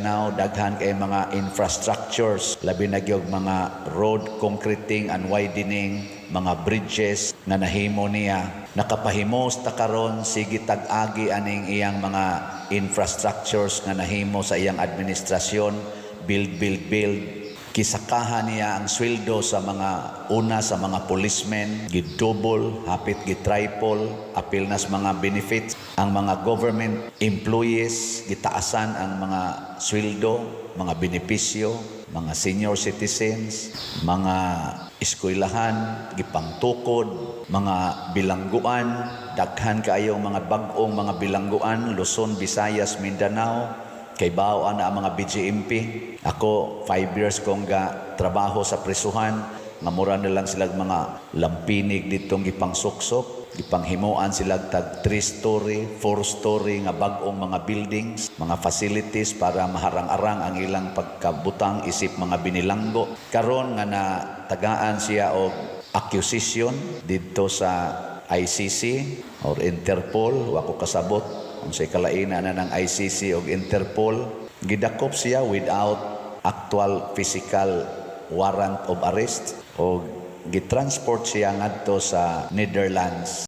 Now, daghan kay mga infrastructures, labi na gyud mga road concreting and widening, mga bridges nga nahimo niya. Nakapahimos ta karon sige tag-agi aning iyang mga infrastructures nga nahimo sa iyang administrasyon, build. Kisakahan niya ang sweldo sa sa mga policemen, gid-double, hapit gid-triple, apil nas mga benefits. Ang mga government employees, gitaasan ang mga sweldo, mga benepisyo, mga senior citizens, mga eskwelahan, gipangtukod, mga bilangguan, daghan kaayong mga bag-ong mga bilangguan, Luzon, Visayas, Mindanao, kay bao na ang mga BGMP. Ako, 5 years kong trabaho sa prisuhan, mamura na lang silang mga lampinig ditong gipangsuksok, gipanghimuan silang tag 3-story, 4-story nga bag-ong mga buildings, mga facilities para maharang-arang ang ilang pagkabutang isip mga binilanggo. Karon nga natagaan siya og accusation dito sa ICC or Interpol, wa ko kasabot kung say kalaina na ng ICC o Interpol. Gidakop siya without actual physical warrant of arrest o gitransport siya ngadto sa Netherlands.